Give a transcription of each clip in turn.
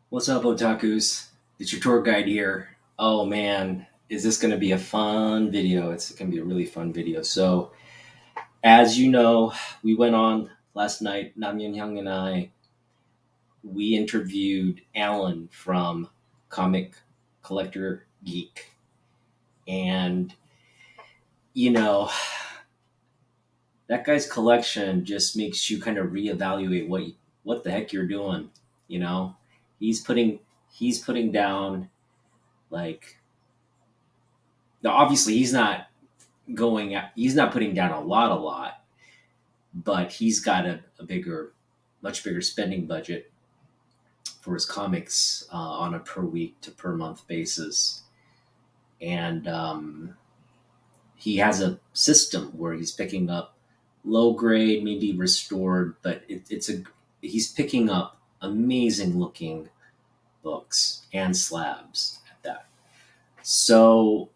What's up, otakus? It's your tour guide here. Oh man, is this going to be a fun video? It's going to be a really fun video. So, as you know, we went on last night, Nam Yun Hyung and I, we interviewed Alan from Comic Collector Geek. And, you know, that guy's collection just makes you kind of reevaluate what the heck you're doing, you know? He's putting he's putting down like now obviously he's not putting down a lot, but he's got a bigger, much bigger spending budget for his comics on a per week to per month basis. And he has a system where he's picking up low grade, maybe restored, but he's picking up amazing looking books and slabs at that. So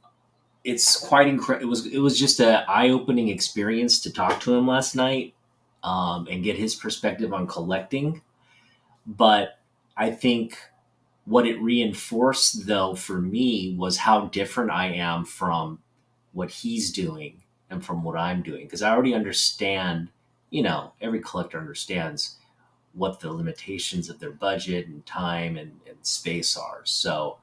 it's quite incredible. It was just an eye opening experience to talk to him last night, and get his perspective on collecting. But I think what it reinforced, though, for me was how different I am from what he's doing and from what I'm doing. Because I already understand, every collector understands what the limitations of their budget and time and space are. So,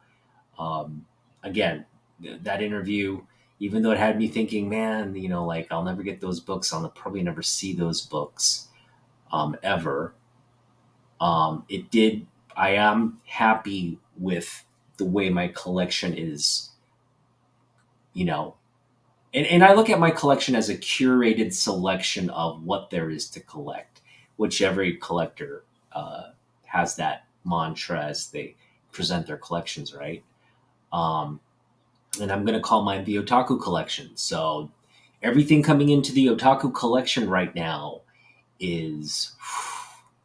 again, that interview, even though it had me thinking, man, like I'll never get those books, I'll probably never see those books ever. It did. I am happy with the way my collection is, you know, and I look at my collection as a curated selection of what there is to collect, which every collector has that mantra as they present their collections, right? Um, and I'm going to call mine the Otaku collection. So everything coming into the Otaku collection right now is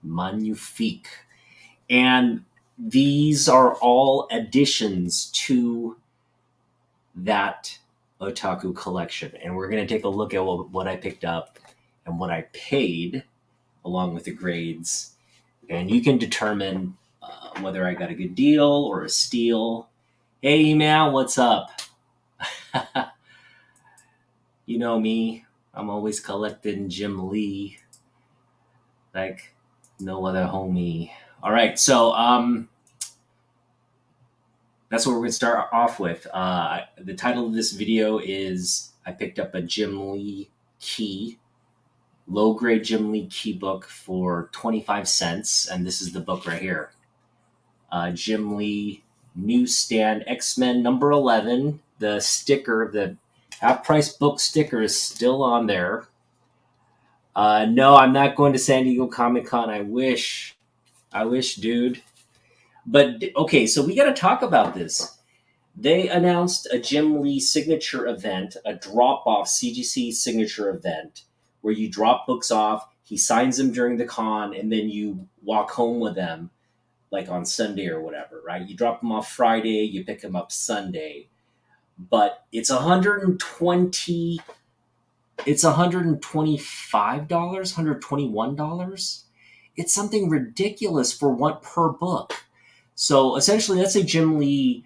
magnifique. And these are all additions to that Otaku collection. And we're going to take a look at what I picked up and what I paid along with the grades. And you can determine whether I got a good deal or a steal. Hey, man, what's up? You know me. I'm always collecting Jim Lee like no other homie. All right, so that's what we're gonna start off with. The title of this video is I picked up a Jim Lee key, low grade Jim Lee key book for 25 cents, and this is the book right here. Jim Lee newsstand X-Men number 11. The sticker, the half price book sticker is still on there. No, I'm not going to San Diego Comic Con. I wish, dude. But okay, so we got to talk about this. They announced a Jim Lee signature event, a drop off CGC signature event, where you drop books off. He signs them during the con, and then you walk home with them, like on Sunday or whatever, right? You drop them off Friday, you pick them up Sunday, but it's $125, $121. It's something ridiculous for one per book. So essentially, let's say Jim Lee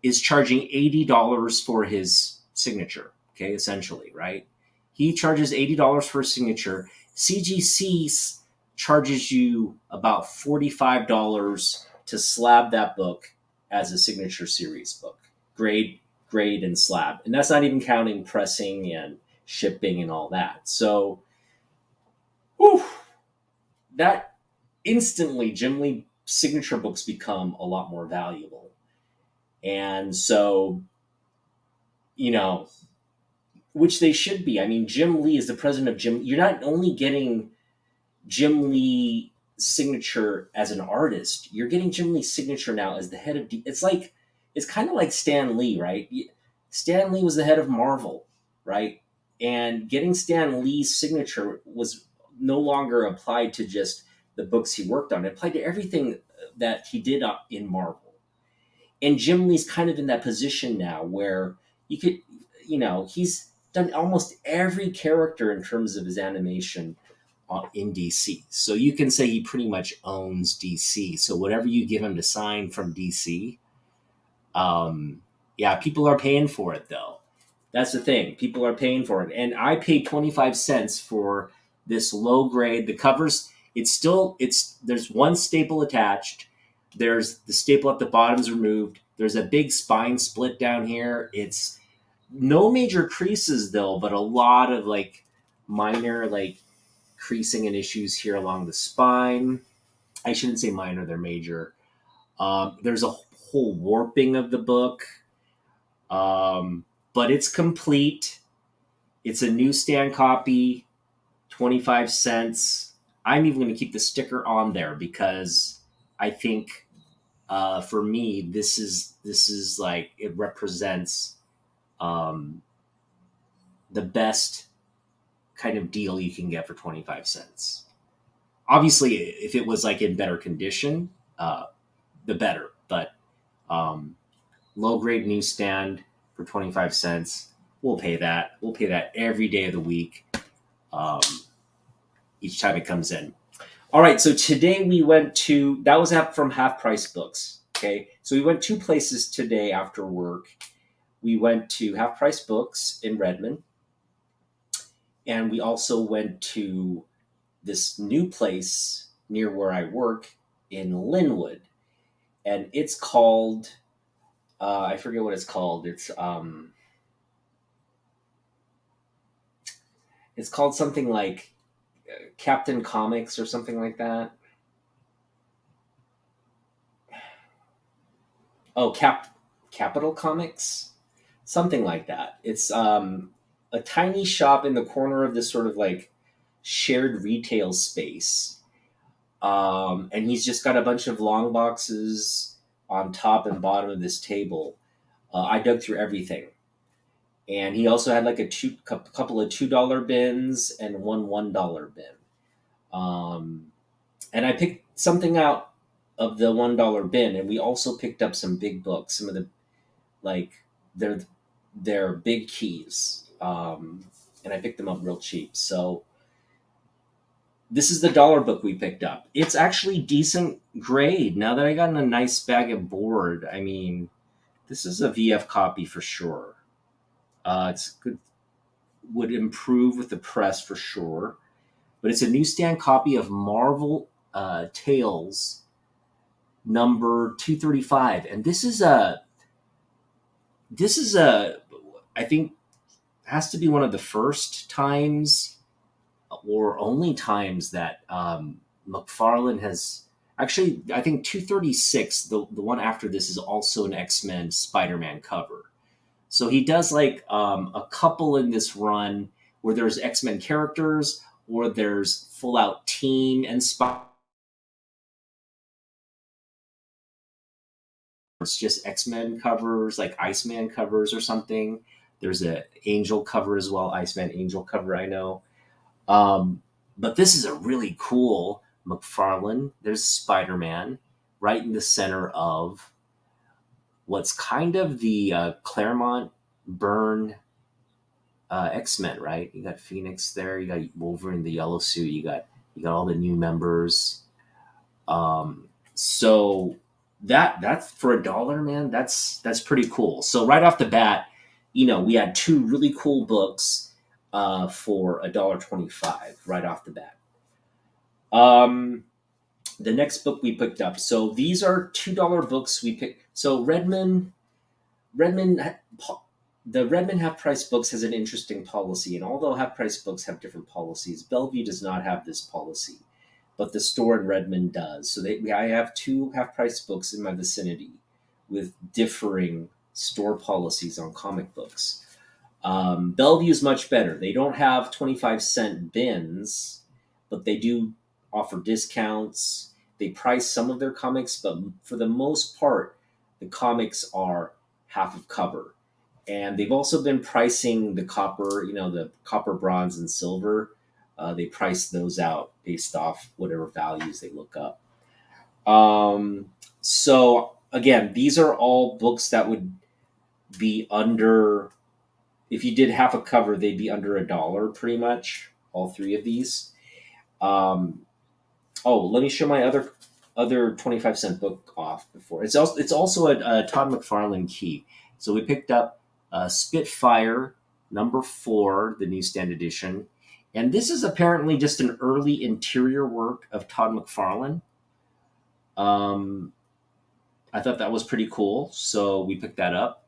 is charging $80 for his signature. Okay, essentially, right? He charges $80 for a signature. CGC charges you about $45 to slab that book as a signature series book, grade, and slab, and that's not even counting pressing and shipping and all that. So, whew, that instantly Jim Lee signature books become a lot more valuable. And so, you know, which they should be. I mean, Jim Lee is the president of Jim. You're not only getting Jim Lee signature as an artist, you're getting Jim Lee's signature now as the head of it's kind of like Stan Lee, right? Stan Lee was the head of Marvel, right? And getting Stan Lee's signature was no longer applied to just the books he worked on. It applied to everything that he did in Marvel. And Jim Lee's kind of in that position now where you could, he's done almost every character in terms of his animation in DC. So you can say he pretty much owns DC. So whatever you give him to sign from DC, yeah, people are paying for it though. That's the thing. People are paying for it. And I paid 25 cents for this low grade. The covers, there's one staple attached. There's the staple at the bottom's removed. There's a big spine split down here. It's no major creases though, but a lot of like minor like creasing and issues here along the spine. I shouldn't say minor, they're major. There's a whole warping of the book. But it's complete. It's a newsstand copy, 25 cents. I'm even going to keep the sticker on there because I think for me this is like it represents um, the best kind of deal you can get for 25 cents. Obviously, if it was like in better condition, the better. But um, low grade newsstand for 25 cents. We'll pay that. We'll pay that every day of the week, um, each time it comes in. All right. So today we went to, that was from Half Price Books. Okay. So we went two places today after work. We went to Half Price Books in Redmond. And we also went to this new place near where I work in Linwood. And it's called, I forget what it's called. It's called something like Captain Comics or something like that. Oh, Capital Comics, something like that. It's a tiny shop in the corner of this sort of like shared retail space, and he's just got a bunch of long boxes on top and bottom of this table. I dug through everything, and he also had like couple of $2 bins and $1 bin. Um, and I picked something out of the $1 bin, and we also picked up some big books, some of the like their big keys, and I picked them up real cheap. So this is the dollar book we picked up. It's actually decent grade. Now that I got in a nice bag of board, I mean, this is a VF copy for sure. It's good. Would improve with the press for sure, but it's a newsstand copy of Marvel Tales number 235, and this is a I think has to be one of the first times or only times that McFarlane has actually. I think 236, the one after this, is also an X-Men Spider-Man cover. So he does like a couple in this run where there's X-Men characters or there's full out team and it's just X-Men covers, like Iceman covers or something. There's a Angel cover as well, Iceman Angel cover, I know. Um, but this is a really cool McFarlane. There's Spider-Man right in the center of what's kind of the Claremont Byrne X-Men, right? You got Phoenix there, you got Wolverine, the yellow suit, you got all the new members. So that's for $1, man. That's pretty cool. So right off the bat, we had two really cool books for $1.25 right off the bat. Um, the next book we picked up. So these are $2 books we picked. So Redmond, the Redmond Half Price Books has an interesting policy, and although Half Price Books have different policies, Bellevue does not have this policy, but the store in Redmond does. So I have two Half Price Books in my vicinity with differing store policies on comic books. Bellevue is much better. They don't have 25-cent bins, but they do offer discounts. They price some of their comics, but for the most part, the comics are half of cover. And they've also been pricing the copper, the copper, bronze, and silver. They price those out based off whatever values they look up. So again, these are all books that would be under, if you did half a cover, they'd be under $1 pretty much, all three of these. Um, oh, let me show my other 25-cent book off before. It's also a Todd McFarlane key. So we picked up Spitfire #4, the newsstand edition, and this is apparently just an early interior work of Todd McFarlane. Um, I thought that was pretty cool, so we picked that up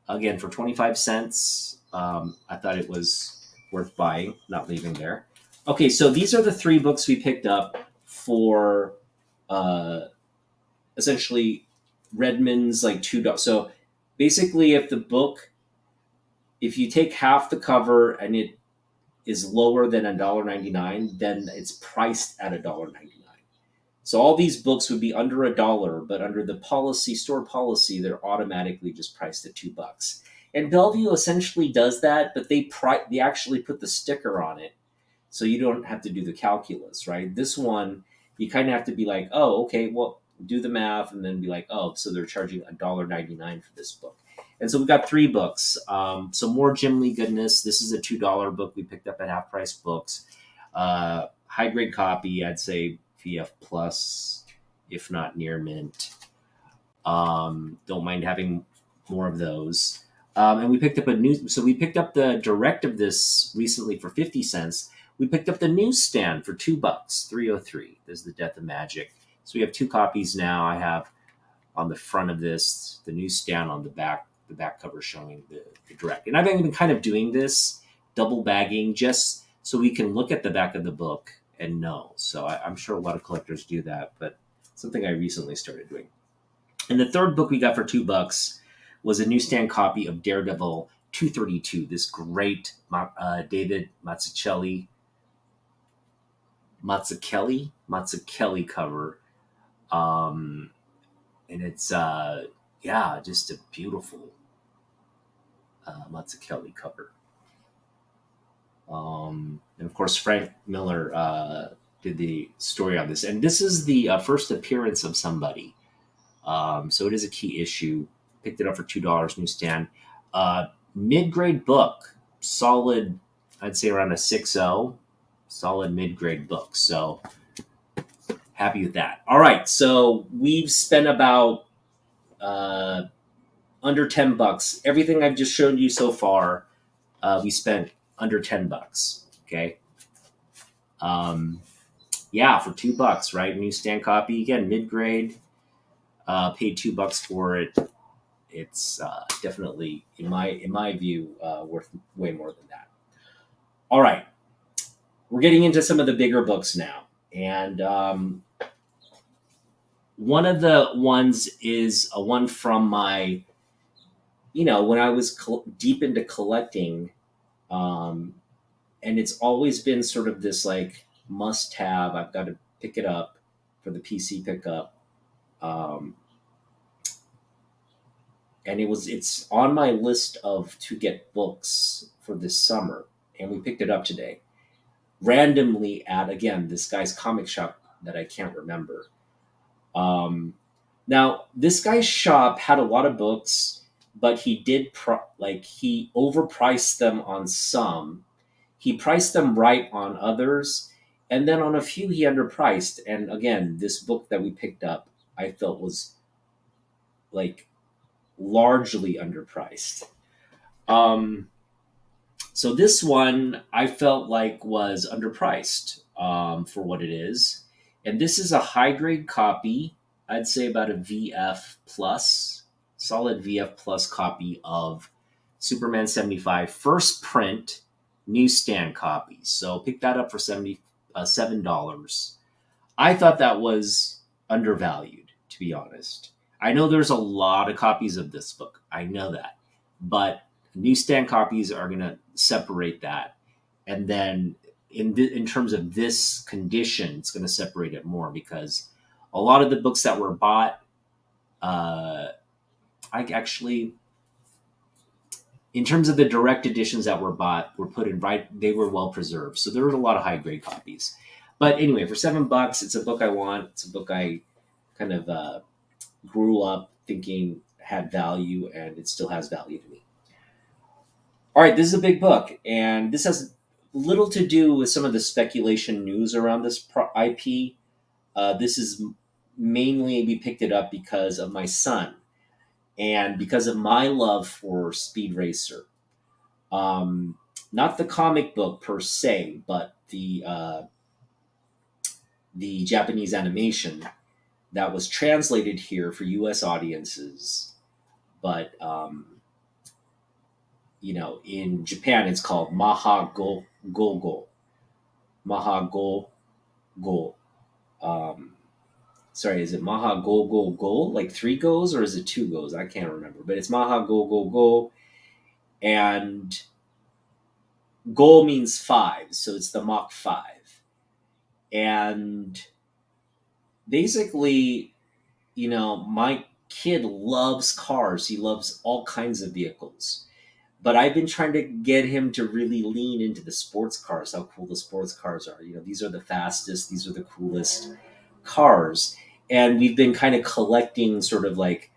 again for 25 cents. I thought it was worth buying, not leaving there. Okay, so these are the three books we picked up for uh, essentially Redmond's like $2. So basically, if you take half the cover and it is lower than $1.99, then it's priced at $1.99. So all these books would be under $1, but under the store policy, they're automatically just priced at $2. And Bellevue essentially does that, but they actually put the sticker on it, so you don't have to do the calculus, right? This one, you kind of have to be like, oh, okay, well, do the math, and then be like, oh, so they're charging $1.99 for this book. And so we got three books. So more Jim Lee goodness. This is a $2 book we picked up at Half Price Books. High grade copy, I'd say VF plus, if not near mint. Don't mind having more of those. And we picked up we picked up the direct of this recently for 50 cents. We picked up the newsstand for $2, 303. There's the Death of Magic. So we have two copies now. I have on the front of this the newsstand, on the back cover showing the direct. And I've been kind of doing this double bagging just so we can look at the back of the book and know. So I'm sure a lot of collectors do that, but something I recently started doing. And the third book we got for $2 was a newsstand copy of Daredevil 232. This great David Mazzucchelli cover, and it's just a beautiful Mazzucchelli cover. And of course, Frank Miller did the story on this, and this is the first appearance of somebody. So it is a key issue. Picked it up for $2, newsstand. Mid-grade book, solid. I'd say around a 6.0. Solid mid-grade book. So happy with that. All right, so we've spent about under $10. Everything I've just shown you so far, we spent under $10. Okay. For $2, right? Newsstand copy again, mid-grade. Paid $2 for it. It's definitely, in my view, worth way more than that. All right, we're getting into some of the bigger books now, and one of the ones is a one from my, when I was deep into collecting, and it's always been sort of this like must-have. I've got to pick it up for the PC pickup. And it's on my list of to get books for this summer, and we picked it up today, randomly at again this guy's comic shop that I can't remember. Now this guy's shop had a lot of books, but he did he overpriced them on some. He priced them right on others, and then on a few he underpriced. And again, this book that we picked up, I felt was like largely underpriced. So this one I felt like was underpriced for what it is. And this is a high grade copy. I'd say about a VF plus, solid VF plus copy of Superman 75 first print newsstand copy. So pick that up for $7. I thought that was undervalued, to be honest. I know there's a lot of copies of this book. I know that. But newsstand copies are going to separate that. And then in terms of this condition, it's going to separate it more because a lot of the books that were bought, in terms of the direct editions that were bought, were put in they were well preserved. So there were a lot of high grade copies. But anyway, for $7, it's a book I want. It's a book I kind of grew up thinking had value, and it still has value to me. All right, this is a big book, and this has little to do with some of the speculation news around this IP. This is mainly we picked it up because of my son and because of my love for Speed Racer. Not the comic book per se, but the Japanese animation that was translated here for U.S. audiences. But in Japan, it's called Maha Go Go. Maha Go Go. Sorry, is it Maha Go Go Go? Like three goes, or is it two goes? I can't remember. But it's Maha Go Go Go. And Go means five. So it's the Mach 5. And basically, my kid loves cars. He loves all kinds of vehicles. But I've been trying to get him to really lean into the sports cars, how cool the sports cars are. These are the fastest, these are the coolest cars. And we've been kind of collecting sort of like,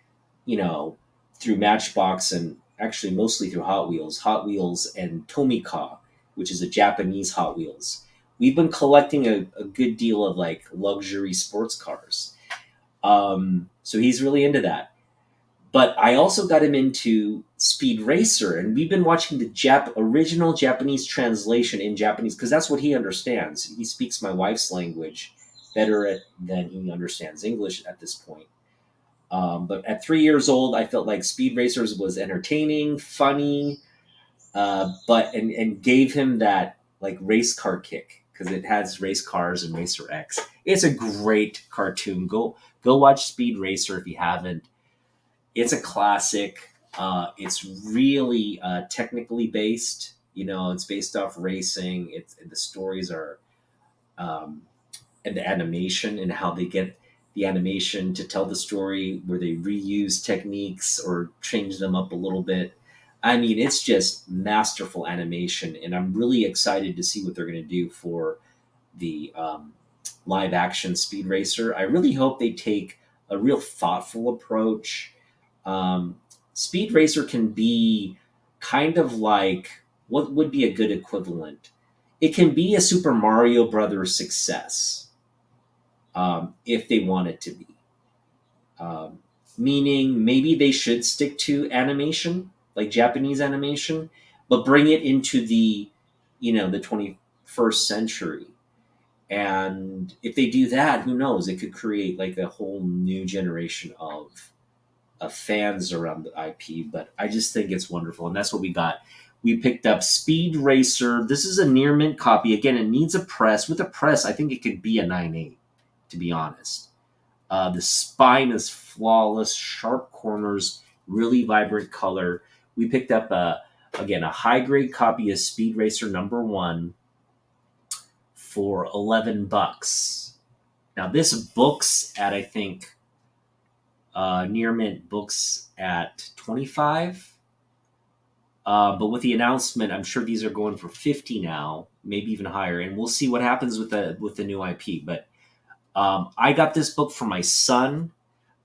through Matchbox and actually mostly through Hot Wheels and Tomica, which is a Japanese Hot Wheels. We've been collecting a good deal of like luxury sports cars. So he's really into that. But I also got him into Speed Racer, and we've been watching the original Japanese translation in Japanese because that's what he understands. He speaks my wife's language better than he understands English at this point. But at 3 years old, I felt like Speed Racers was entertaining, funny, and gave him that like race car kick because it has race cars and Racer X. It's a great cartoon. Go watch Speed Racer if you haven't. It's a classic. It's really technically based. It's based off racing. The stories are, and the animation and how they get the animation to tell the story, where they reuse techniques or change them up a little bit. I mean, it's just masterful animation, and I'm really excited to see what they're going to do for the live action Speed Racer. I really hope they take a real thoughtful approach. Speed Racer can be kind of like what would be a good equivalent. It can be a Super Mario Brothers success if they want it to be. Meaning maybe they should stick to animation, like Japanese animation, but bring it into the 21st century. And if they do that, who knows? It could create like a whole new generation of fans around the IP. But I just think it's wonderful, and that's what we got. We picked up Speed Racer. This is a near mint copy. Again, it needs a press. With a press, I think it could be a 9.8, to be honest. The spine is flawless, sharp corners, really vibrant color. We picked up again a high grade copy of Speed Racer #1 for $11. Now this books at, I think, near mint books at 25. But with the announcement, I'm sure these are going for 50 now, maybe even higher, and we'll see what happens with the new IP. But I got this book for my son.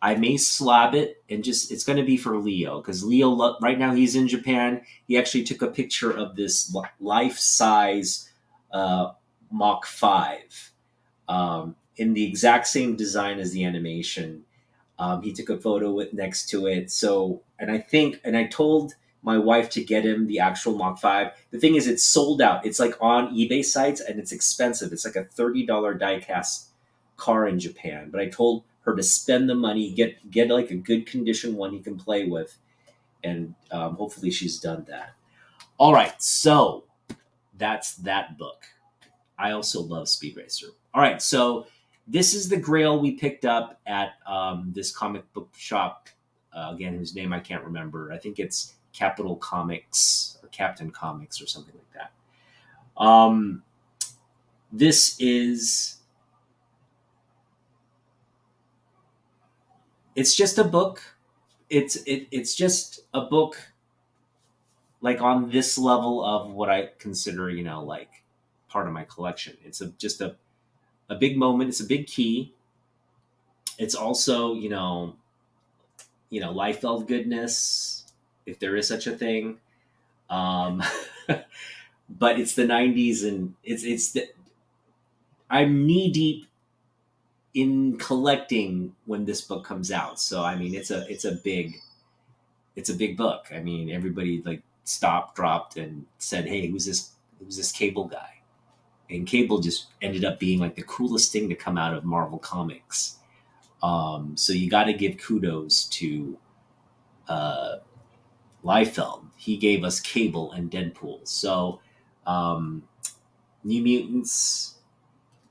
I may slab it, and it's going to be for Leo, because Leo right now he's in Japan. He actually took a picture of this life-size Mach 5 in the exact same design as the animation. He took a photo next to it. So, and I told my wife to get him the actual Mach 5. The thing is, it's sold out. It's like on eBay sites, and it's expensive. It's like a $30 diecast car in Japan. But I told her to spend the money, get like a good condition one he can play with, and hopefully she's done that. All right, so that's that book. I also love Speed Racer. All right, so this is the Grail we picked up at this comic book shop. Again, whose name I can't remember. I think it's Capital Comics or Captain Comics or something like that. This is... It's just a book. It's just a book like on this level of what I consider, like part of my collection. It's just a big moment. It's a big key. It's also, Liefeld goodness, if there is such a thing. but it's the '90s, and I'm knee deep in collecting when this book comes out. So I mean, it's a big book. I mean, everybody like stopped, dropped, and said, "Hey, who's this? Who's this Cable guy?" And Cable just ended up being like the coolest thing to come out of Marvel Comics. So you got to give kudos to uh, Liefeld. He gave us Cable and Deadpool. So um, New Mutants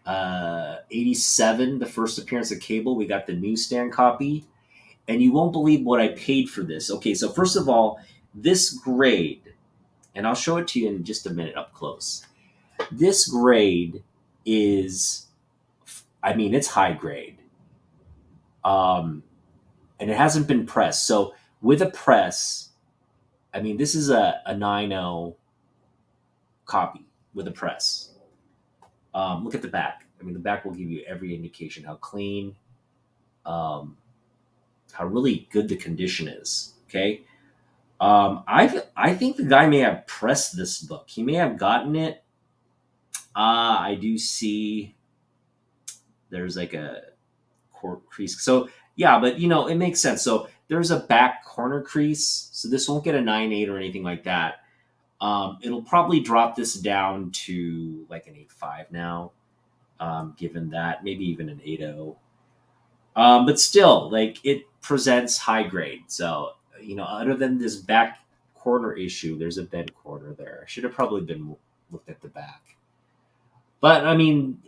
87, the first appearance of Cable, we got the newsstand copy. And you won't believe what I paid for this. Okay, so first of all, this grade, and I'll show it to you in just a minute up close. This grade is, I mean, it's high grade. And it hasn't been pressed. So with a press, I mean, this is a 9.0 copy with a press. Look at the back. I mean, the back will give you every indication how clean, um, how really good the condition is. Okay. I think the guy may have pressed this book. He may have gotten it. I do see there's like a crease. So yeah, but you know, it makes sense. So there's a back corner crease. So this won't get a 9.8 or anything like that. It'll probably drop this down to like an 8.5 now, given that maybe even an 8.0. But still, like it presents high grade. So you know, other than this back corner issue, there's a bed corner there. I should have probably been looked at the back. But I mean,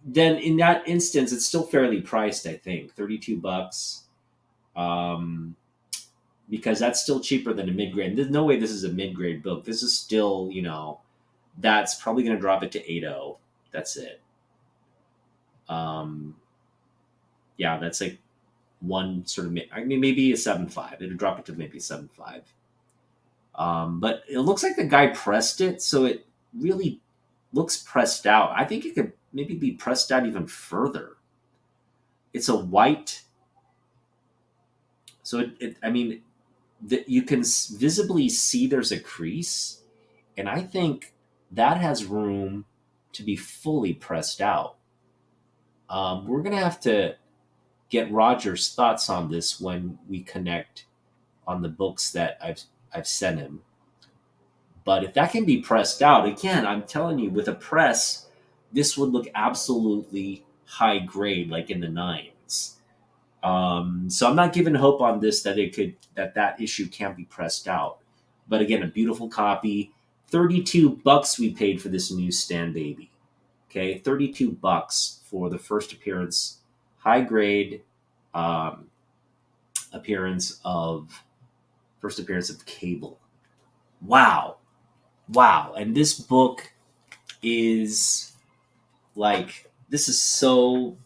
then in that instance, it's still fairly priced. I think $32, um, because that's still cheaper than a mid grade. There's no way this is a mid grade book. This is still, you know, that's probably going to drop it to 8.0. That's it. Um, yeah, that's like one sort of mid. I mean, maybe a 7.5. It'll drop it to maybe 7.5. But it looks like the guy pressed it, so it really looks pressed out. I think it could maybe be pressed out even further. It's a white, so I mean, you can visibly see there's a crease, and I think that has room to be fully pressed out. We're gonna have to get Roger's thoughts on this when we connect on the books that I've sent him. But if that can be pressed out, again, I'm telling you, with a press, this would look absolutely high grade, like in the nines. So I'm not giving hope on this that that issue can't be pressed out. But again, a beautiful copy. $32 we paid for this newsstand baby. Okay, $32 for the first appearance, high grade um, appearance of first appearance of Cable. Wow, wow! And this book is like this is so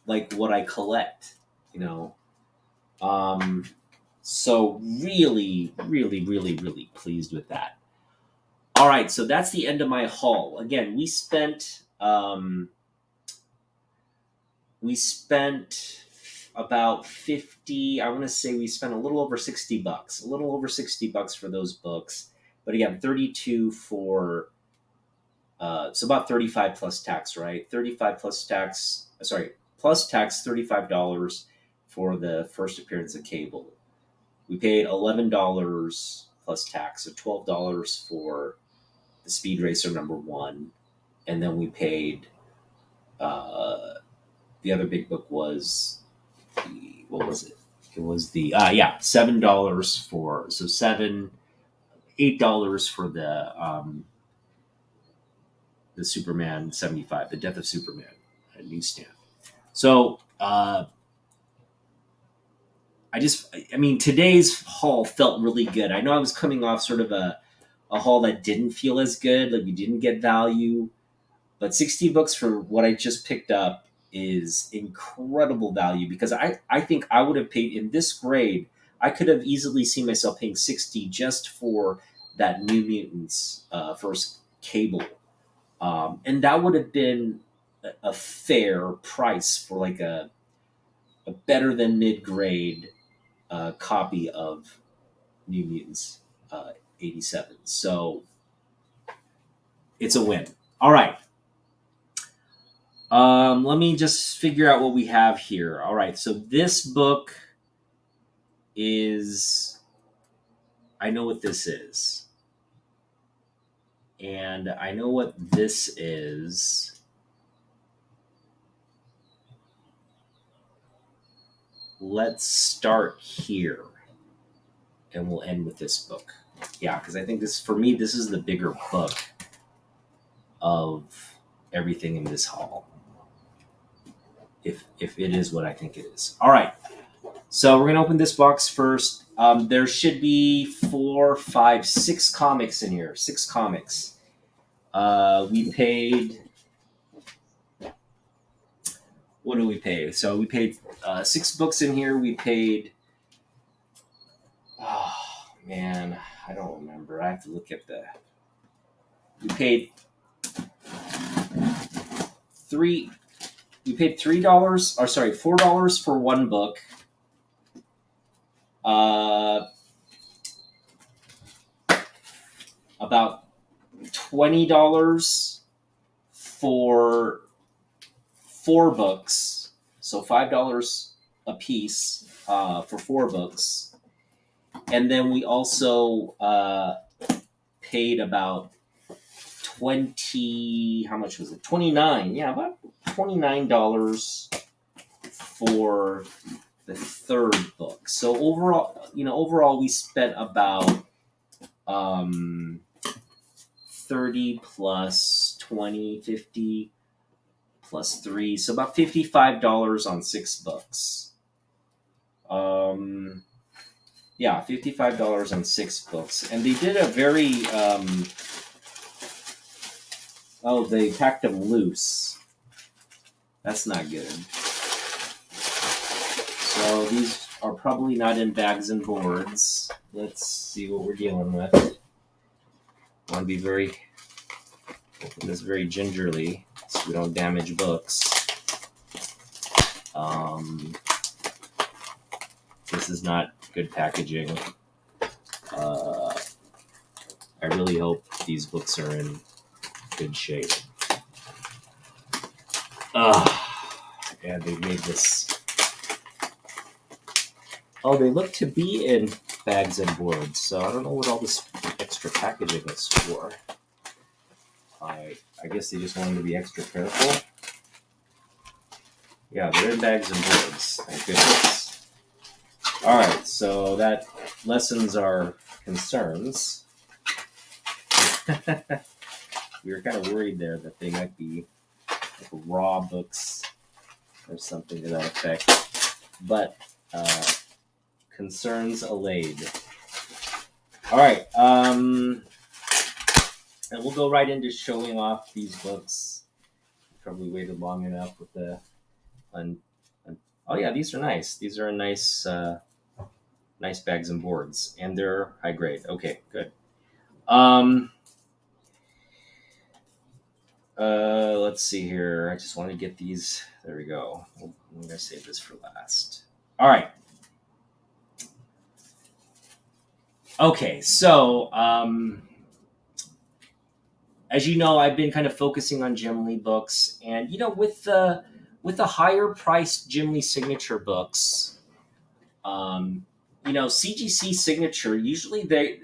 like what I collect, you know. Um, so really, really, really, really pleased with that. All right, so that's the end of my haul. Again, we spent about 50. I want to say we spent a little over $60, a little over $60 for those books. But again, 32 for so about 35 plus tax, right? 35 plus tax. Sorry, plus tax, $35 for the first appearance of Cable. We paid $11 plus tax, so $12 for the Speed Racer #1, and then we paid. The other big book was what was it? It was the $7 for so $8 for the Superman 75, the Death of Superman newsstand. So I mean, today's haul felt really good. I know I was coming off sort of a haul that didn't feel as good, like we didn't get value, but $60 for what I just picked up is incredible value because I think I would have paid in this grade. I could have easily seen myself paying 60 just for that New Mutants first Cable, and that would have been a fair price for like a better than mid grade copy of New Mutants 87. So it's a win. All right. Let me just figure out what we have here. All right. So this book is, I know what this is. And I know what this is. Let's start here. And we'll end with this book. Yeah, because I think this, for me, this is the bigger book of everything in this haul. If it is what I think it is. All right. So we're going to open this box first. There should be 4, 5, 6 comics in here. 6 comics. We paid... What do we pay? So we paid 6 books in here. We paid... Oh, man. I don't remember. I have to look at the... We paid $3, or sorry, $4 for one book. About $20 for 4 books, so $5 a piece for 4 books, and then we also paid about 20. How much was it? 29. Yeah, about $29 for the 3rd book. So overall, we spent about 30 plus 20, 50 plus 3, so about $55 on 6 books. Yeah, $55 on 6 books, and they did a very they packed them loose. That's not good. So these are probably not in bags and boards. Let's see what we're dealing with. I want to be open this very gingerly so we don't damage books. This is not good packaging. I really hope these books are in good shape. And they made this. Oh, they look to be in bags and boards, so I don't know what all this extra packaging is for. I guess they just wanted to be extra careful. Yeah, they're in bags and boards. Thank goodness. All right, so that lessens our concerns. We were kind of worried there that they might be like raw books or something to that effect, but concerns allayed. All right, and we'll go right into showing off these books. Probably waited long enough with the. Oh yeah, these are nice. These are nice, nice bags and boards, and they're high grade. Okay, good. Let's see here. I just want to get these. There we go. I'm gonna save this for last. All right. Okay, so as you know, I've been kind of focusing on Jim Lee books, and with the higher priced Jim Lee signature books, CGC signature usually they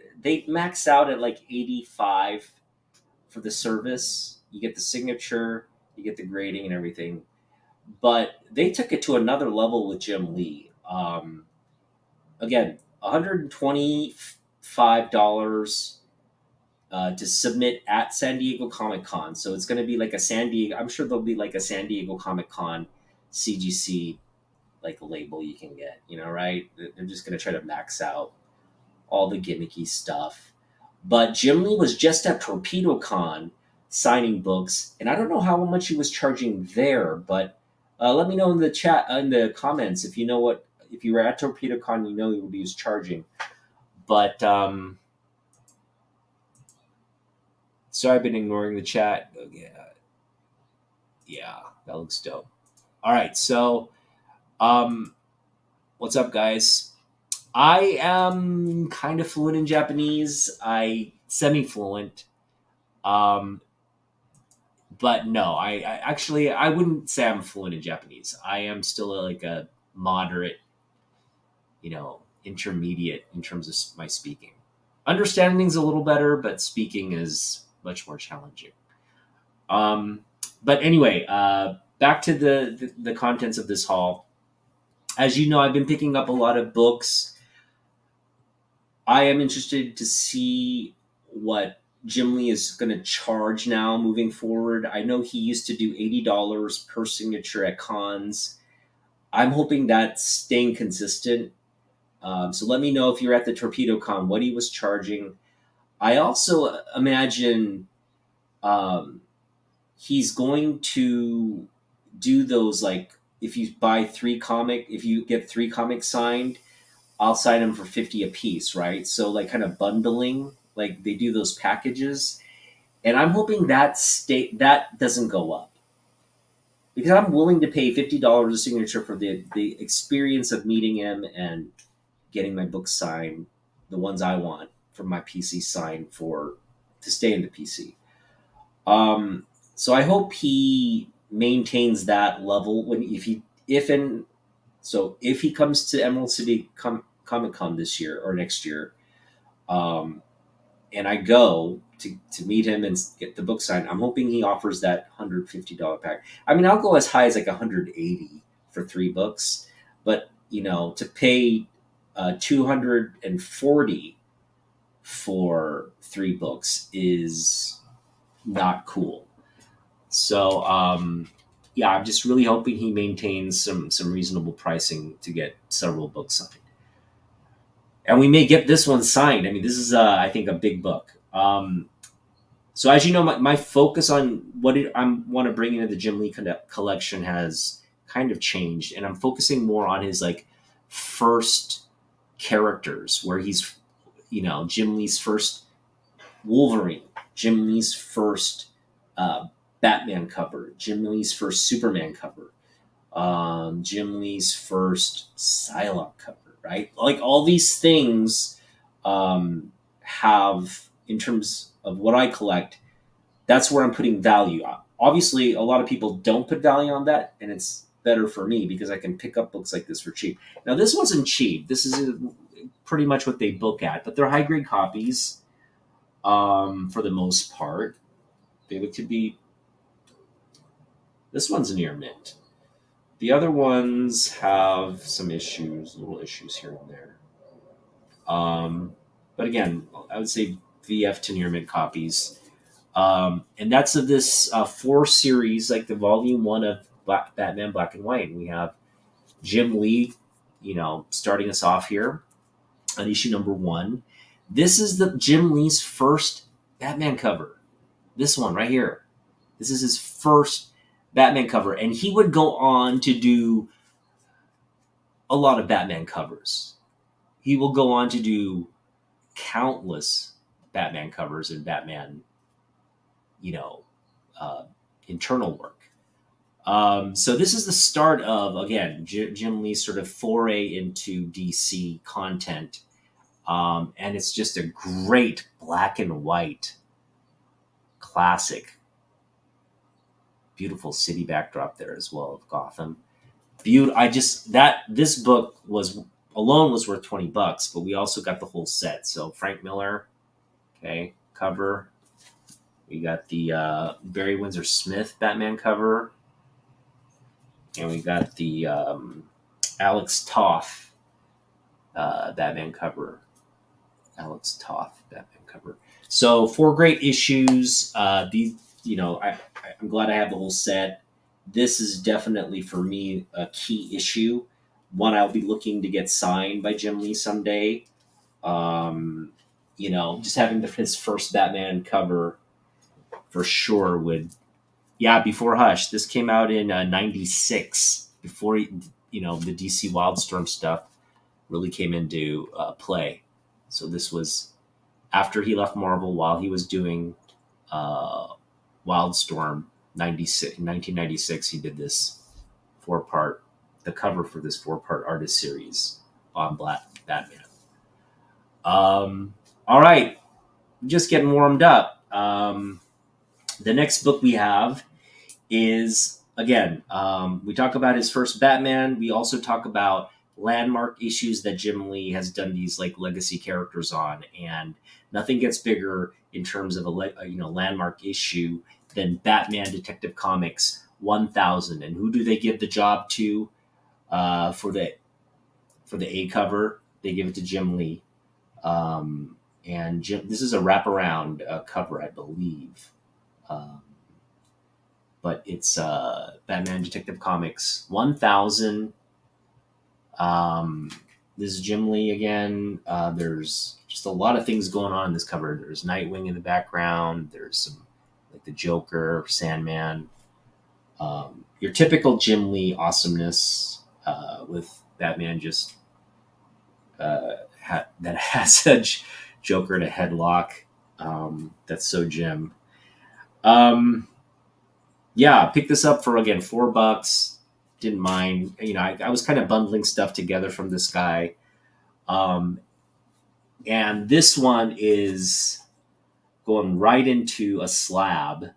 max out at like 85 for the service. You get the signature, you get the grading and everything, but they took it to another level with Jim Lee. Again, $125 to submit at San Diego Comic-Con. So it's going to be like a San Diego. I'm sure there'll be like a San Diego Comic-Con CGC like label you can get. Right? They're just going to try to max out all the gimmicky stuff. But Jim Lee was just at TorpedoCon signing books, and I don't know how much he was charging there, but let me know in the chat, in the comments, if you know what. If you were at TorpedoCon, you know what he was charging. But sorry, I've been ignoring the chat. Yeah, that looks dope. All right, so what's up, guys? I am kind of fluent in Japanese. Semi-fluent. But no, I actually I wouldn't say I'm fluent in Japanese. I am still like a moderate, intermediate in terms of my speaking. Understanding's a little better, but speaking is much more challenging. Um, but anyway, back to the contents of this haul. As you know, I've been picking up a lot of books. I am interested to see what Jim Lee is going to charge now moving forward. I know he used to do $80 per signature at cons. I'm hoping that's staying consistent. So let me know if you're at the Torpedo Con what he was charging. I also imagine um, he's going to do those, like, if you buy if you get three comics signed, I'll sign them for 50 a piece, right? So like kind of bundling, like they do those packages, and I'm hoping that doesn't go up because I'm willing to pay $50 a signature for the experience of meeting him and getting my books signed, the ones I want from my PC signed for to stay in the PC. Um, so I hope he maintains that level when if and so if he comes to Emerald City Comic Con this year or next year, um, and I go to meet him and get the book signed, I'm hoping he offers that $150 pack. I mean, I'll go as high as like 180 for three books, but to pay 240 for three books is not cool. So yeah, I'm just really hoping he maintains some reasonable pricing to get several books signed, and we may get this one signed. I mean, this is I think a big book. So as you know, my focus on I want to bring into the Jim Lee collection has kind of changed, and I'm focusing more on his like first characters, where he's Jim Lee's first Wolverine, Jim Lee's first uh, Batman cover, Jim Lee's first Superman cover, Jim Lee's first Psylocke cover, right? Like all these things have, in terms of what I collect, that's where I'm putting value on. Obviously, a lot of people don't put value on that, and it's better for me because I can pick up books like this for cheap. Now, this wasn't cheap. This is pretty much what they book at, but they're high grade copies for the most part. They look to be. This one's near mint. The other ones have some issues, little issues here and there. But again, I would say VF to near mint copies. And that's of this four series, like the volume one of Batman Black and White. And we have Jim Lee, starting us off here on issue number one. This is the Jim Lee's first Batman cover. This one right here. This is his first Batman cover. And he would go on to do a lot of Batman covers. He will go on to do countless Batman covers and Batman, uh, internal work. So this is the start of, again, Jim Lee's sort of foray into DC content. And it's just a great black and white classic. Beautiful city backdrop there as well of Gotham. This book was worth $20, but we also got the whole set. So Frank Miller, okay, cover. We got the Barry Windsor Smith Batman cover, and we got the Alex Toth Batman cover. So four great issues. I'm glad I have the whole set. This is definitely for me a key issue. One I'll be looking to get signed by Jim Lee someday. Just having his first Batman cover for sure would. Yeah, before Hush. This came out in '96, before the DC Wildstorm stuff really came into play. So this was after he left Marvel, while he was doing Wildstorm 1996. He did this the cover for this 4-part artist series on Black Batman. All right, just getting warmed up. The next book we have is, again, we talk about his first Batman. We also talk about landmark issues that Jim Lee has done these like legacy characters on, and nothing gets bigger in terms of a landmark issue than Batman Detective Comics 1000. And who do they give the job to for the A cover? They give it to Jim Lee. And Jim, this is a wraparound cover, I believe. Um, but it's Batman Detective Comics 1000. This is Jim Lee again. There's just a lot of things going on in this cover. There's Nightwing in the background. There's some like the Joker, Sandman. Your typical Jim Lee awesomeness with Batman just that has a Joker in a headlock. That's so Jim. Um, yeah, pick this up for again $4. Didn't mind. I was kind of bundling stuff together from this guy. Um, and this one is going right into a slab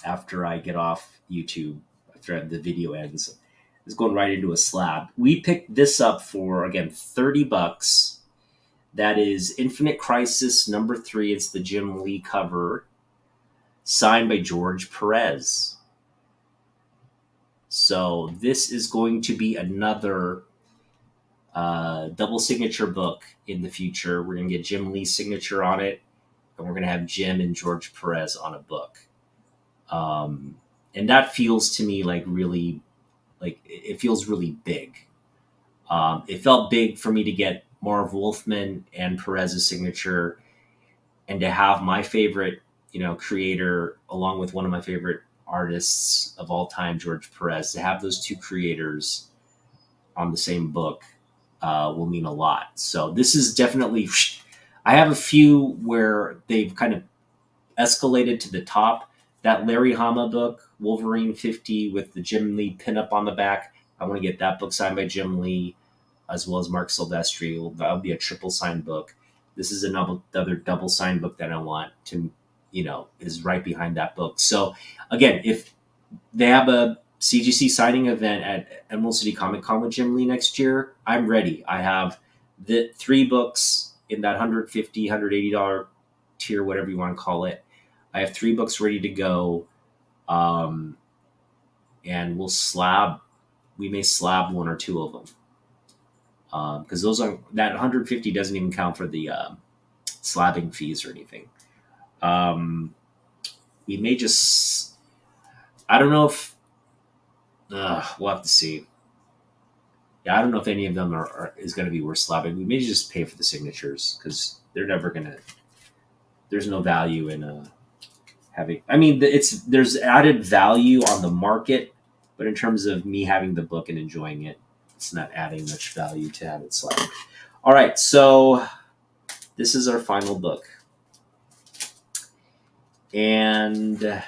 after I get off YouTube, after the video ends. It's going right into a slab. We picked this up for, again, $30. That is Infinite Crisis #3. It's the Jim Lee cover, signed by George Perez. So this is going to be another double signature book in the future. We're going to get Jim Lee's signature on it, and we're going to have Jim and George Perez on a book. And that feels to me like really, like it feels really big. It felt big for me to get Marv Wolfman and Perez's signature, and to have my favorite, creator along with one of my favorite artists of all time, George Perez, to have those two creators on the same book will mean a lot. So this is definitely. I have a few where they've kind of escalated to the top. That Larry Hama book, Wolverine 50, with the Jim Lee pinup on the back. I want to get that book signed by Jim Lee, as well as Mark Silvestri. That'll be a triple signed book. This is another double signed book that I want to, is right behind that book. So again, if they have a CGC signing event at Emerald City Comic Con with Jim Lee next year, I'm ready. I have the 3 books in that $150, $180 tier, whatever you want to call it. I have 3 books ready to go. And we may slab 1 or 2 of them. Because that 150 doesn't even count for the slabbing fees or anything. We may just, I don't know if, we'll have to see. Yeah, I don't know if any of them is going to be worth slabbing. We may just pay for the signatures because they're never going to, there's no value in having, I mean, there's added value on the market, but in terms of me having the book and enjoying it, it's not adding much value to have it slabbed. All right, so this is our final book. And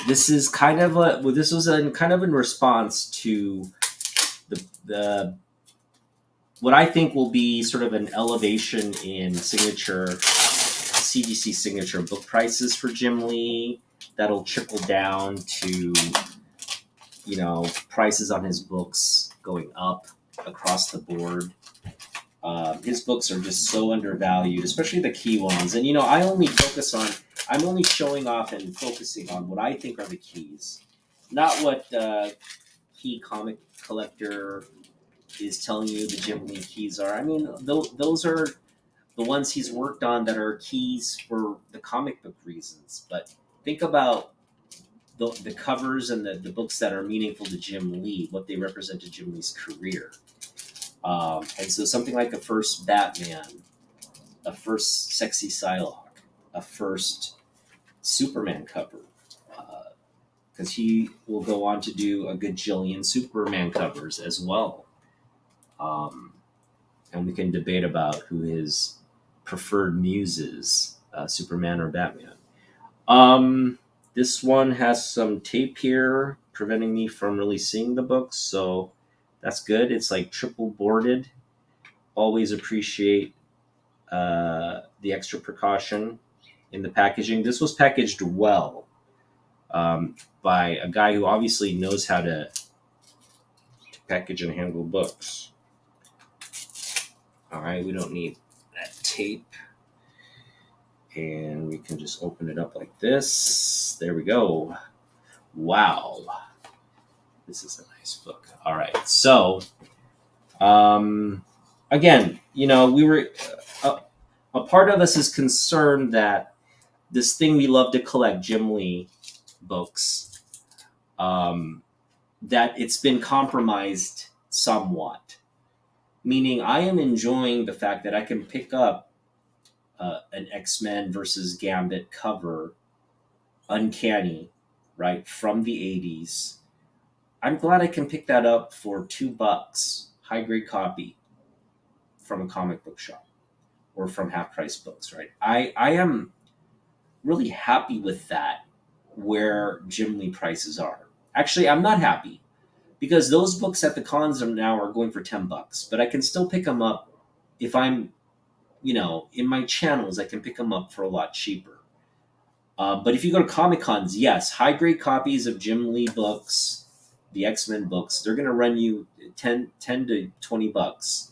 this is kind of this was kind of in response to the what I think will be sort of an elevation in CGC signature book prices for Jim Lee. That'll trickle down to, prices on his books going up across the board. His books are just so undervalued, especially the key ones. And, I'm only showing off and focusing on what I think are the keys, not what key comic collector is telling you the Jim Lee keys are. I mean, those are the ones he's worked on that are keys for the comic book reasons. But think about the covers and the books that are meaningful to Jim Lee, what they represent to Jim Lee's career. And so something like a first Batman, a first Sexy Psylocke, a first Superman cover, because he will go on to do a gajillion Superman covers as well. And we can debate about who his preferred muse is, Superman or Batman. This one has some tape here preventing me from really seeing the books, so that's good. It's like triple boarded. Always appreciate the extra precaution in the packaging. This was packaged well. by a guy who obviously knows how to package and handle books. All right, we don't need that tape. And we can just open it up like this. There we go. Wow. This is a nice book. All right. So, again, we were, a part of us is concerned that this thing we love to collect, Jim Lee books, that it's been compromised somewhat. Meaning, I am enjoying the fact that I can pick up an X-Men versus Gambit cover, Uncanny, right, from the 80s. I'm glad I can pick that up for $2, high grade copy from a comic book shop or from Half Price Books, right? I am really happy with that, where Jim Lee prices are. Actually, I'm not happy because those books at the cons now are going for $10, but I can still pick them up if I'm, in my channels, I can pick them up for a lot cheaper. But if you go to Comic Cons, yes, high grade copies of Jim Lee books, the X-Men books, they're going to run you 10 to $20.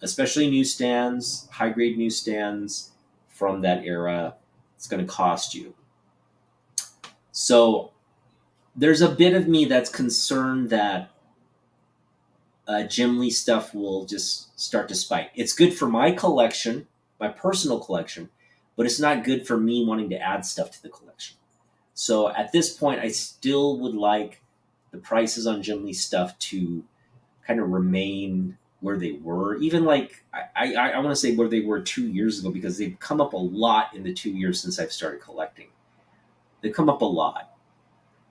Especially newsstands, high grade newsstands from that era, it's going to cost you. So there's a bit of me that's concerned that Jim Lee stuff will just start to spike. It's good for my collection, my personal collection, but it's not good for me wanting to add stuff to the collection. So at this point, I still would like the prices on Jim Lee stuff to kind of remain where they were. Even like, I want to say where they were 2 years ago, because they've come up a lot in the 2 years since I've started collecting. They've come up a lot.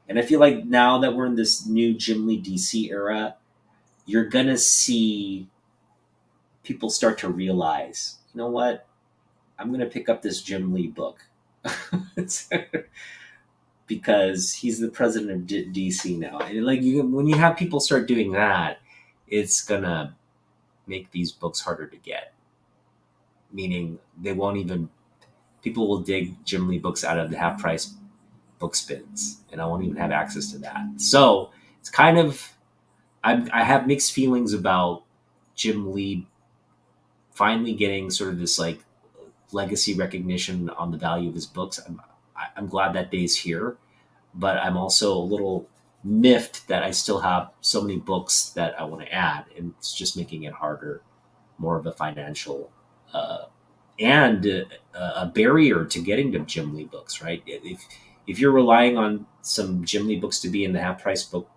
And I feel like now that we're in this new Jim Lee DC era, you're going to see people start to realize, you know what? I'm going to pick up this Jim Lee book. Because he's the president of DC now. And when you have people start doing that, it's going to make these books harder to get. Meaning people will dig Jim Lee books out of the half price book spins, and I won't even have access to that. So it's kind of, I have mixed feelings about Jim Lee finally getting sort of this like legacy recognition on the value of his books. I'm glad that day's here, but I'm also a little miffed that I still have so many books that I want to add, and it's just making it harder, more of a financial and a barrier to getting to Jim Lee books, right? If you're relying on some Jim Lee books to be in the half price book,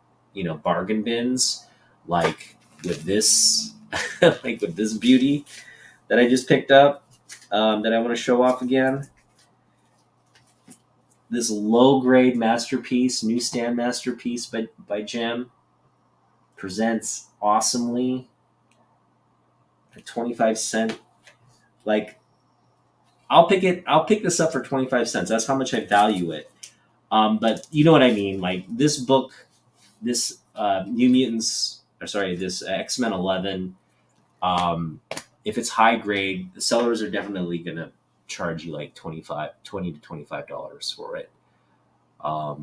bargain bins, like with this, like with this beauty that I just picked up, that I want to show off again. This low grade masterpiece, newsstand masterpiece by Jim, presents awesomely at 25¢. Like, I'll pick this up for 25¢. That's how much I value it. But you know what I mean? Like this book, this this X-Men 11, if it's high grade, the sellers are definitely going to charge you like $20 to $25 for it. I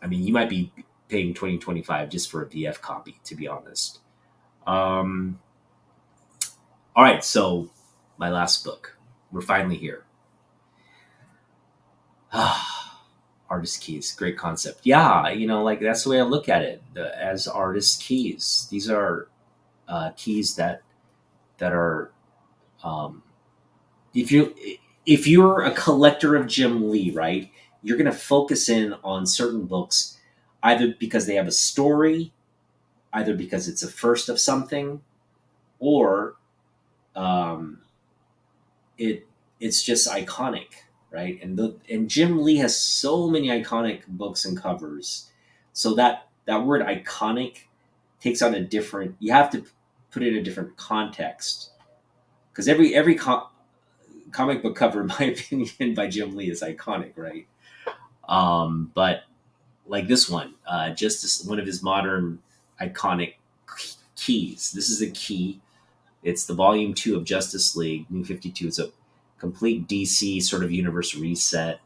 mean, you might be paying $20, $25 just for a VF copy, to be honest. All right, so my last book. We're finally here. Artist keys, great concept. Yeah, like that's the way I look at it, as artist keys. These are keys that are, if you're a collector of Jim Lee, right, you're going to focus in on certain books, either because they have a story, either because it's a first of something, or it's just iconic, right? And Jim Lee has so many iconic books and covers, so that word iconic takes on a different. You have to put it in a different context, because every comic book cover, in my opinion, by Jim Lee is iconic, right? But like this one, just one of his modern iconic keys. This is a key. It's the volume 2 of Justice League, New 52. It's a complete DC sort of universe reset.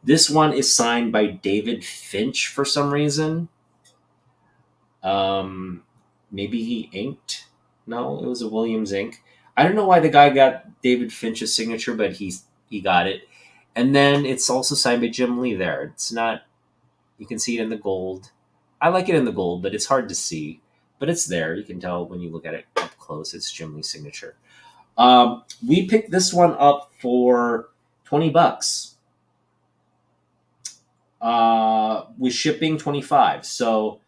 This one is signed by David Finch for some reason. Um, Maybe he inked. No, it was a Williams ink. I don't know why the guy got David Finch's signature, but he got it. And then it's also signed by Jim Lee there. It's not, you can see it in the gold. I like it in the gold, but it's hard to see. But it's there. You can tell when you look at it up close. It's Jim Lee's signature. We picked this one up for $20. With shipping 25. So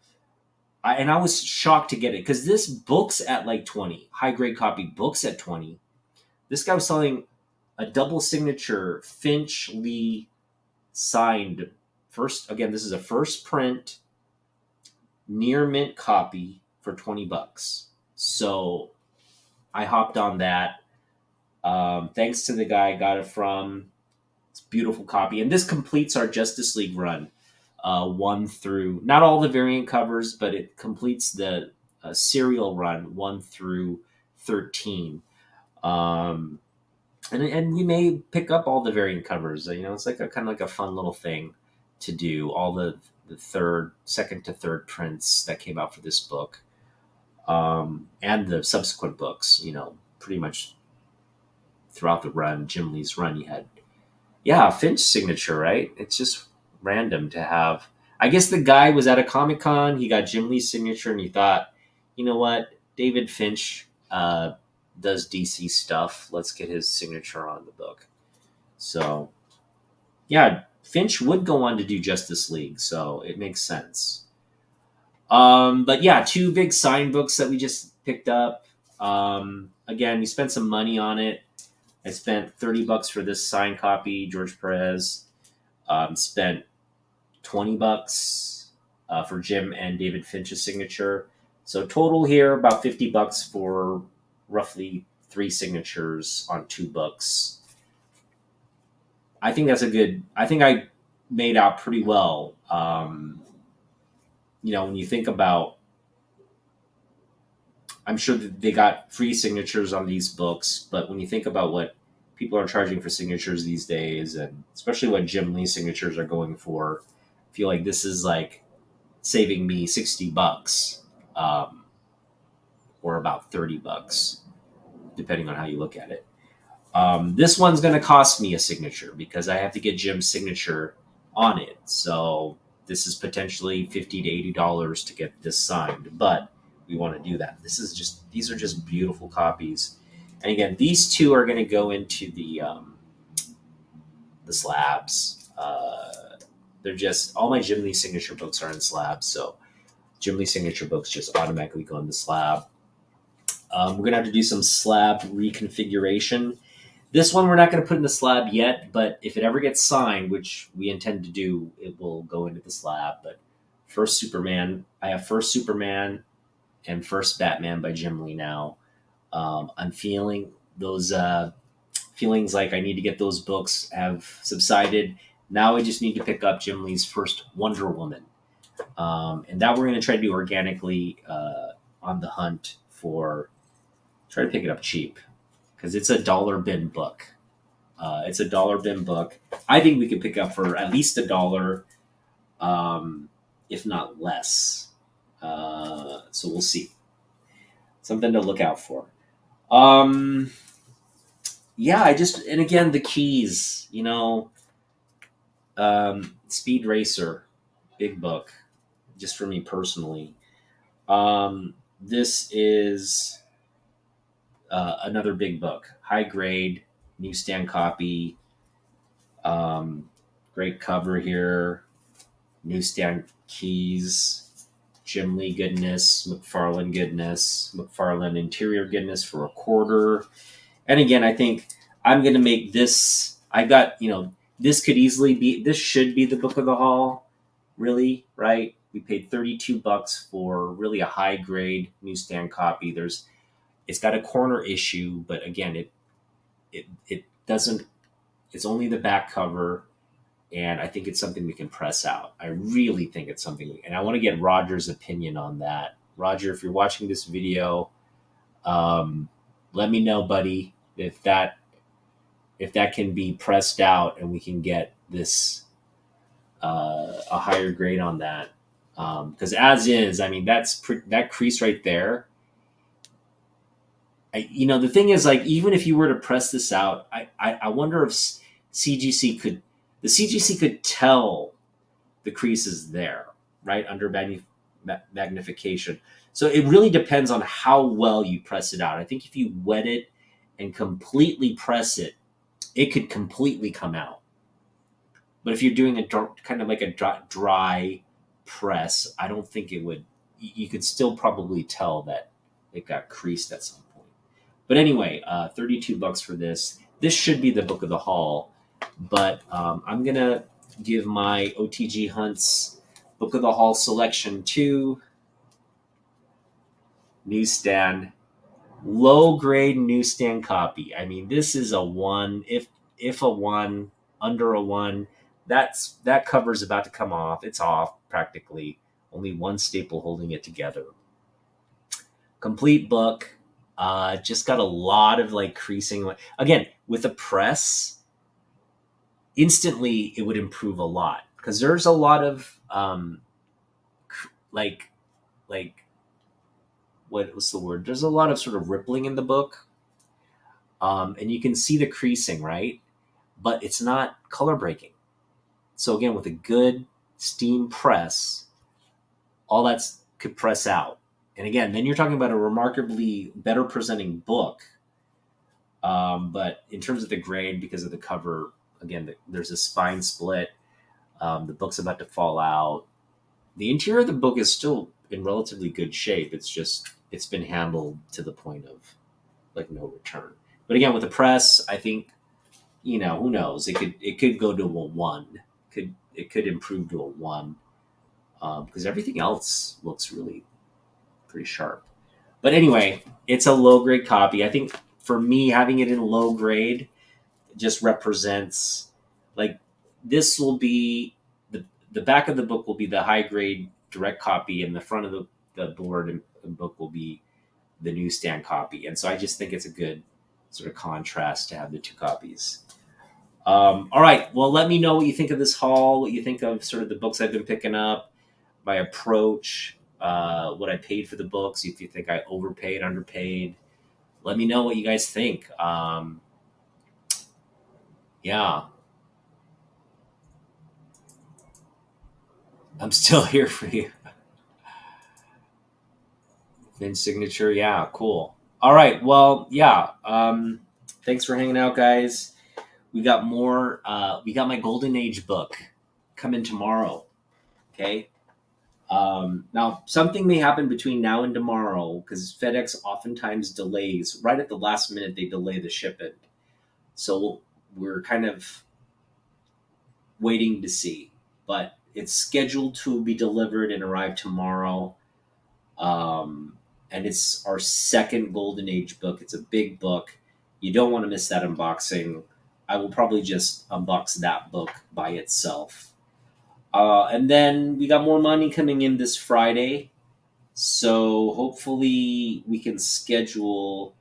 I was shocked to get it because this book's at like 20. High grade copy books at 20. This guy was selling a double signature Finch Lee signed first. Again, this is a first print near mint copy for $20. So I hopped on that. Thanks to the guy I got it from. It's a beautiful copy. And this completes our Justice League run. One through, not all the variant covers, but it completes the serial run 1 through 13. And we may pick up all the variant covers. It's like a kind of like a fun little thing to do. All the second to third prints that came out for this book, and the subsequent books. Pretty much throughout the run, Jim Lee's run, you had Finch signature, right? It's just random to have. I guess the guy was at a Comic-Con, he got Jim Lee's signature, and he thought, you know what, David Finch does DC stuff. Let's get his signature on the book. So, Finch would go on to do Justice League, so it makes sense. But yeah, 2 big signed books that we just picked up. Again, we spent some money on it. I spent $30 for this signed copy, George Perez. Spent $20 for Jim and David Finch's signature. So total here about $50 for roughly 3 signatures on 2 books. I think that's I think I made out pretty well. When you think about, I'm sure that they got free signatures on these books, but when you think about what people are charging for signatures these days, and especially what Jim Lee signatures are going for, I feel like this is like saving me $60, or about $30, depending on how you look at it. This one's going to cost me a signature because I have to get Jim's signature on it. So this is potentially $50 to $80 to get this signed, but we want to do that. These are just beautiful copies. And again, these 2 are going to go into the slabs. They're just, all my Jim Lee signature books are in slabs, so Jim Lee signature books just automatically go in the slab. We're going to have to do some slab reconfiguration. This one we're not going to put in the slab yet, but if it ever gets signed, which we intend to do, it will go into the slab. But first Superman, I have first Superman and first Batman by Jim Lee now. I'm feeling those feelings like I need to get those books have subsided. Now I just need to pick up Jim Lee's first Wonder Woman. And that we're going to try to do organically on the hunt for, try to pick it up cheap because it's a dollar bin book. It's a dollar bin book. I think we could pick up for at least $1, if not less. So we'll see. Something to look out for. And again, the keys, Speed Racer, big book, just for me personally. This is another big book, high grade, newsstand copy. Great cover here, newsstand keys, Jim Lee goodness, McFarlane goodness, McFarlane interior goodness for $0.25. And again, I think I'm going to make this. This should be the book of the haul, really, right? We paid $32 for really a high grade newsstand copy. It's got a corner issue, but again, it doesn't. It's only the back cover, and I think it's something we can press out. I really think it's something, and I want to get Roger's opinion on that. Roger, if you're watching this video, let me know, buddy, if that can be pressed out and we can get this a higher grade on that. Because as is, I mean, that crease right there. The thing is, like, even if you were to press this out, I wonder if CGC could the CGC could tell the crease is there, right, under magnification. So it really depends on how well you press it out. I think if you wet it and completely press it, it could completely come out. But if you're doing a kind of like a dry press, I don't think it would. You could still probably tell that it got creased at some point. But anyway, $32 for this. This should be the book of the haul, but I'm gonna give my OTG Hunts book of the haul selection to newsstand, low grade newsstand copy. I mean, this is a 1. If a 1, under a 1, that cover's about to come off. It's off practically. Only one staple holding it together. Complete book. Just got a lot of like creasing. Again, with a press, instantly it would improve a lot because there's a lot of like what was the word? There's a lot of sort of rippling in the book, and you can see the creasing, right? But it's not color breaking. So again, with a good steam press, all that's could press out. And again, then you're talking about a remarkably better presenting book. But in terms of the grade, because of the cover, again, there's a spine split. The book's about to fall out. The interior of the book is still in relatively good shape. It's been handled to the point of like no return. But again, with the press, I think, who knows? It could go to a 1. It could improve to a 1 because everything else looks really pretty sharp. But anyway, it's a low grade copy. I think for me, having it in low grade just represents like this will be the back of the book will be the high grade direct copy, and the front of the board and book will be the newsstand copy. And so I just think it's a good sort of contrast to have the two copies. All right. Well, let me know what you think of this haul, what you think of sort of the books I've been picking up, my approach, what I paid for the books, if you think I overpaid, underpaid. Let me know what you guys think. Yeah. I'm still here for you. Vince signature. Yeah, cool. All right. Well, yeah. Thanks for hanging out, guys. We got more. We got my Golden Age book coming tomorrow. Okay. Now, something may happen between now and tomorrow because FedEx oftentimes delays. Right at the last minute, they delay the shipment. So we're kind of waiting to see. But it's scheduled to be delivered and arrive tomorrow. And it's our second Golden Age book. It's a big book. You don't want to miss that unboxing. I will probably just unbox that book by itself. And then we got more money coming in this Friday. So hopefully we can schedule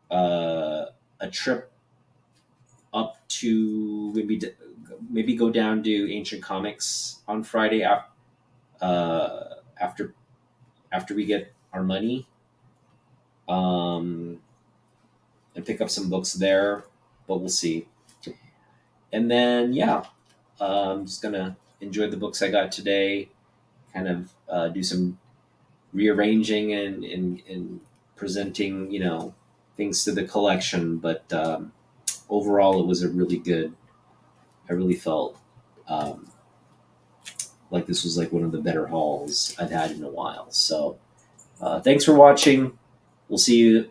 a trip up to maybe go down to Ancient Comics on Friday after we get our money, and pick up some books there, but we'll see. And then I'm just gonna enjoy the books I got today, kind of do some rearranging and presenting things to the collection. But overall it was a really good. I really felt like this was like one of the better hauls I've had in a while. So thanks for watching. We'll see you.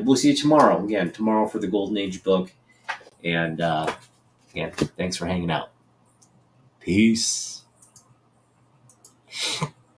We'll see you tomorrow. Again, tomorrow for the Golden Age book. And again, thanks for hanging out. Peace.